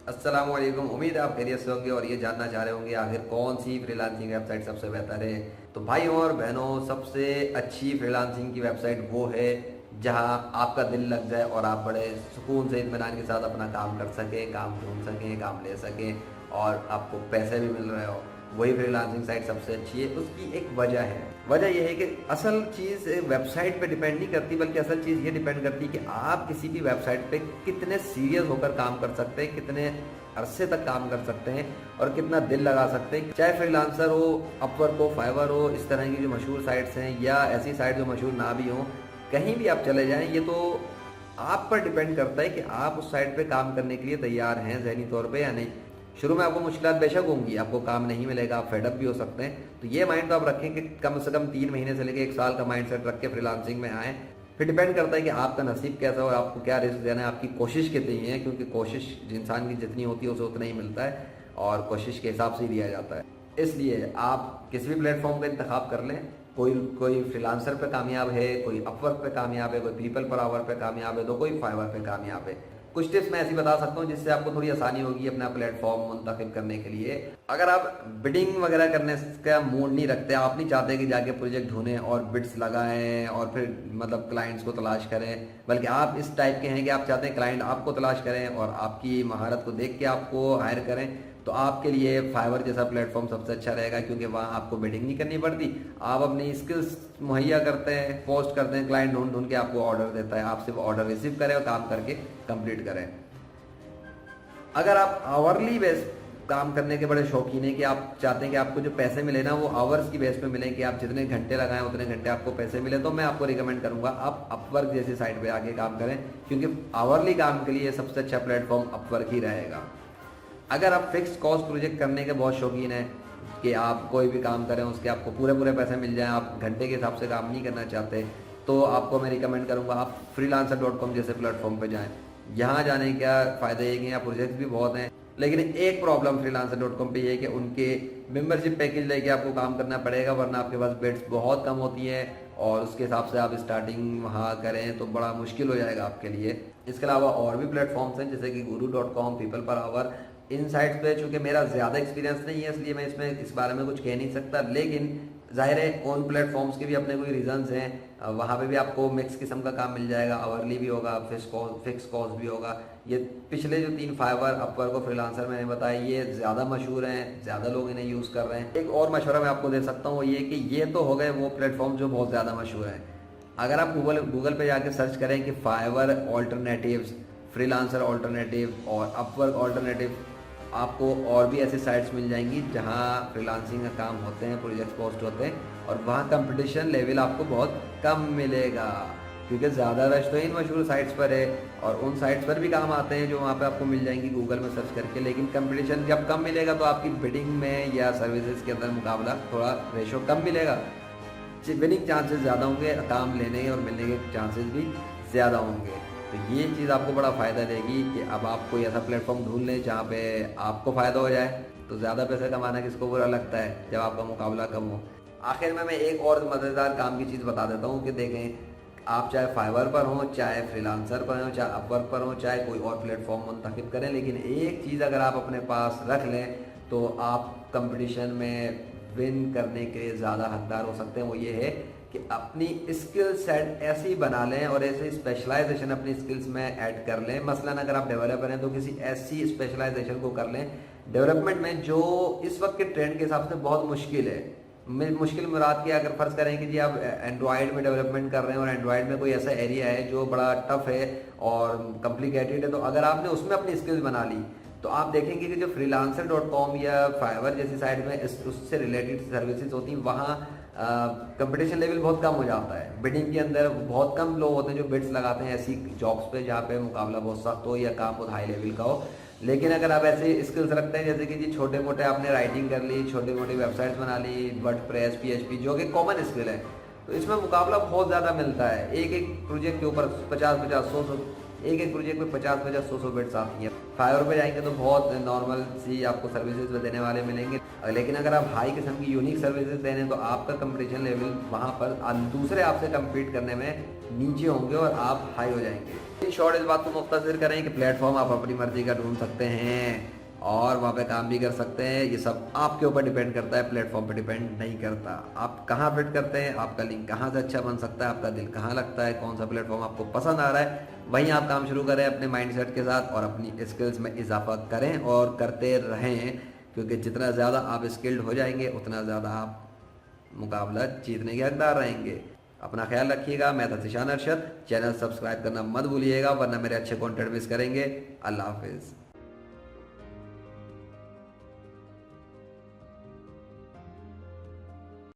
अस्सलाम वालेकुम। उम्मीद है आप खैरियत से होंगे और ये जानना चाह रहे होंगे आखिर कौन सी फ्रीलांसिंग वेबसाइट सबसे बेहतर है। तो भाई और बहनों, सबसे अच्छी फ्रीलांसिंग की वेबसाइट वो है जहां आपका दिल लग जाए और आप बड़े सुकून से इत्मीनान के साथ अपना काम कर सकें, काम ढूंढ सकें, काम ले सकें और आपको पैसे भी मिल रहे हो। वही फ्रीलांसिंग साइट सबसे अच्छी है। उसकी एक वजह है। वजह यह है कि असल चीज़ वेबसाइट पे डिपेंड नहीं करती, बल्कि असल चीज़ ये डिपेंड करती है कि आप किसी भी वेबसाइट पे कितने सीरियस होकर काम कर सकते हैं, कितने अरसे तक काम कर सकते हैं और कितना दिल लगा सकते हैं। चाहे फ्रीलांसर हो, अपवर्क हो, फाइवर हो, इस तरह की जो मशहूर साइट्स हैं या ऐसी साइट जो मशहूर ना भी हों, कहीं भी आप चले जाएं, ये तो आप पर डिपेंड करता है कि आप उस साइट पे काम करने के लिए तैयार हैं ज़हनी तौर पे या नहीं। शुरू में आपको मुश्किलात बेशक होंगी, आपको काम नहीं मिलेगा, आप फेडअप भी हो सकते हैं। तो ये माइंड तो आप रखें कि कम से कम 3 महीने से लेकर 1 साल का माइंड सेट रख के फ्रीलांसिंग में आएँ। फिर डिपेंड करता है कि आपका नसीब कैसा है और आपको क्या रिस्क देना है, आपकी कोशिश कितनी है, क्योंकि कोशिश इंसान की जितनी होती है उसे उतना ही मिलता है और कोशिश के हिसाब से ही दिया जाता है। इसलिए आप किसी भी प्लेटफॉर्म का इंतखाब कर लें। कोई कोई फ्रीलांसर पे कामयाब है, कोई अपवर्क पे कामयाब है, कोई पीपल पर आवर पे कामयाब है, तो कोई फाइवर पे कामयाब है। कुछ टिप्स मैं ऐसी बता सकता हूँ जिससे आपको थोड़ी आसानी होगी अपना प्लेटफॉर्म मुंतखब करने के लिए। अगर आप बिडिंग वगैरह करने का मूड नहीं रखते, आप नहीं चाहते कि जाके प्रोजेक्ट ढूंढें और बिड्स लगाएं और फिर मतलब क्लाइंट्स को तलाश करें, बल्कि आप इस टाइप के हैं कि आप चाहते हैं क्लाइंट आपको तलाश करें और आपकी महारत को देख के आपको हायर करें, तो आपके लिए फाइवर जैसा प्लेटफॉर्म सबसे अच्छा रहेगा, क्योंकि वहाँ आपको बिडिंग नहीं करनी पड़ती। आप अपनी स्किल्स मुहैया करते हैं, पोस्ट करते हैं, क्लाइंट ढूंढ ढूंढ के आपको ऑर्डर देता है, आप सिर्फ ऑर्डर रिसीव करें और काम करके कंप्लीट करें। अगर आप आवरली बेस काम करने के बड़े शौकीन हैं कि आप चाहते हैं कि आपको जो पैसे मिले ना वो आवर्स की बेस पे मिले, कि आप जितने घंटे लगाएं उतने घंटे आपको पैसे मिले, तो मैं आपको रिकमेंड करूंगा आप अपवर्क जैसी साइट पे आके काम करें, क्योंकि आवरली काम के लिए सबसे अच्छा प्लेटफॉर्म अपवर्क ही रहेगा। अगर आप फिक्स कॉस्ट प्रोजेक्ट करने के बहुत शौकीन हैं कि आप कोई भी काम करें उसके आपको पूरे पूरे पैसे मिल जाएं, आप घंटे के हिसाब से काम नहीं करना चाहते, तो आपको मैं रिकमेंड करूंगा आप freelancer.com जैसे प्लेटफॉर्म पे जाएं। यहाँ जाने का फ़ायदा ये कि यहाँ प्रोजेक्ट्स भी बहुत हैं, लेकिन एक प्रॉब्लम freelancer.com पे ये है कि उनके मेंबरशिप पैकेज लेके आपको काम करना पड़ेगा, वरना आपके पास बिड्स बहुत कम होती है और उसके हिसाब से आप स्टार्टिंग वहाँ करें तो बड़ा मुश्किल हो जाएगा आपके लिए। इसके अलावा और भी प्लेटफॉर्म्स हैं जैसे कि guru.com, पीपल पर आवर। इन साइट्स पे चूँकि मेरा ज़्यादा एक्सपीरियंस नहीं है इसलिए मैं इसमें इस बारे में कुछ कह नहीं सकता, लेकिन ज़ाहिर है उन प्लेटफॉर्म्स के भी अपने कोई रीजंस हैं। वहाँ पे भी आपको मिक्स किस्म का काम मिल जाएगा, आवरली भी होगा, फिक्स कॉस्ट भी होगा। ये पिछले जो 3 फाइवर, अपवर्क और फ्रीलांसर मैंने बताया, ये ज़्यादा मशहूर हैं, ज़्यादा लोग इन्हें यूज़ कर रहे हैं। एक और मशवरा मैं आपको दे सकता हूँ, वो ये कि ये तो हो गए वो प्लेटफॉर्म जो बहुत ज़्यादा मशहूर हैं। अगर आप गूगल पे जाके सर्च करें कि फाइवर ऑल्टरनेटिव्स, फ्रीलांसर ऑल्टरनेटिव और अपवर्क ऑल्टरनेटिव, आपको और भी ऐसी साइट्स मिल जाएंगी जहां फ्रीलांसिंग का काम होते हैं, प्रोजेक्ट्स पोस्ट होते हैं और वहां कंपटीशन लेवल आपको बहुत कम मिलेगा, क्योंकि ज़्यादा रश तो इन मशहूर साइट्स पर है और उन साइट्स पर भी काम आते हैं जो वहाँ पे आपको मिल जाएंगी गूगल में सर्च करके। लेकिन कंपटीशन जब कम मिलेगा तो आपकी बिडिंग में या सर्विसेज के अंदर मुकाबला थोड़ा रेशो कम मिलेगा, विनिंग चांसेस ज़्यादा होंगे, काम लेने और मिलने के चांसेस भी ज़्यादा होंगे। तो ये चीज़ आपको बड़ा फ़ायदा देगी कि अब आप कोई ऐसा प्लेटफॉर्म ढूंढ लें जहाँ पे आपको फ़ायदा हो जाए। तो ज़्यादा पैसे कमाना किसको बुरा लगता है जब आपका मुकाबला कम हो। आखिर में मैं एक और मज़ेदार काम की चीज़ बता देता हूँ कि देखें, आप चाहे फाइवर पर हों, चाहे फ्रीलांसर पर हों, चाहे अपवर्क पर हों, चाहे कोई और प्लेटफॉर्म मुंतखब करें, लेकिन एक चीज़ अगर आप अपने पास रख लें तो आप कंपटीशन में विन करने के लिए ज़्यादा हकदार हो सकते हैं। वो ये है कि अपनी स्किल सेट ऐसी बना लें और ऐसे स्पेशलाइजेशन अपनी स्किल्स में ऐड कर लें। मसलन अगर आप डेवलपर हैं तो किसी ऐसी स्पेशलाइजेशन को कर लें डेवलपमेंट में जो इस वक्त के ट्रेंड के हिसाब से बहुत मुश्किल है। मुश्किल मुराद की अगर फ़र्ज़ करें कि जी आप एंड्रॉयड में डेवलपमेंट कर रहे हैं और एंड्रॉयड में कोई ऐसा एरिया है जो बड़ा टफ है और कॉम्प्लिकेटेड है, तो अगर आपने उसमें अपनी स्किल्स बना ली तो आप देखेंगे कि जो freelancer.com या फाइवर जैसी साइट में उससे रिलेटेड सर्विसेज होती हैं, वहाँ कंपटीशन लेवल बहुत कम हो जाता है। बिडिंग के अंदर बहुत कम लोग होते हैं जो बिड्स लगाते हैं ऐसी जॉब्स पे जहाँ पे मुकाबला बहुत सख्त हो या काम बहुत हाई लेवल का हो। लेकिन अगर आप ऐसे स्किल्स रखते हैं जैसे कि जी छोटे मोटे आपने राइटिंग कर ली, छोटी मोटी वेबसाइट्स बना ली, वर्डप्रेस, PHP, जो कि कॉमन स्किल है, तो इसमें मुकाबला बहुत ज़्यादा मिलता है। एक एक प्रोजेक्ट के ऊपर 50-50, 100-100, एक एक प्रोजेक्ट में 50-50, 100-100 बिड्स आती हैं। फाइवर पे जाएंगे तो बहुत नॉर्मल सी आपको सर्विसेज देने वाले मिलेंगे, लेकिन अगर आप हाई किस्म की यूनिक सर्विसेज देने तो आपका कंपटीशन लेवल वहाँ पर दूसरे आपसे कम्पीट करने में नीचे होंगे और आप हाई हो जाएंगे। इन शॉर्ट इस बात को मुख्तसर करें कि प्लेटफॉर्म आप अपनी मर्जी का ढूंढ सकते हैं और वहाँ पे काम भी कर सकते हैं। ये सब आपके ऊपर डिपेंड करता है, प्लेटफॉर्म पे डिपेंड नहीं करता। आप कहाँ फिट करते हैं, आपका लिंक कहाँ से अच्छा बन सकता है, आपका दिल कहाँ लगता है, कौन सा प्लेटफॉर्म आपको पसंद आ रहा है, वहीं आप काम शुरू करें अपने माइंडसेट के साथ और अपनी स्किल्स में इजाफा करें और करते रहें। क्योंकि जितना ज़्यादा आप स्किल्ड हो जाएंगे उतना ज़्यादा आप मुकाबला जीतने के हकदार रहेंगे। अपना ख्याल रखिएगा। मैं था ज़ीशान अरशद। चैनल सब्सक्राइब करना मत भूलिएगा, वरना मेरे अच्छे कंटेंट मिस करेंगे। अल्लाह हाफिज़।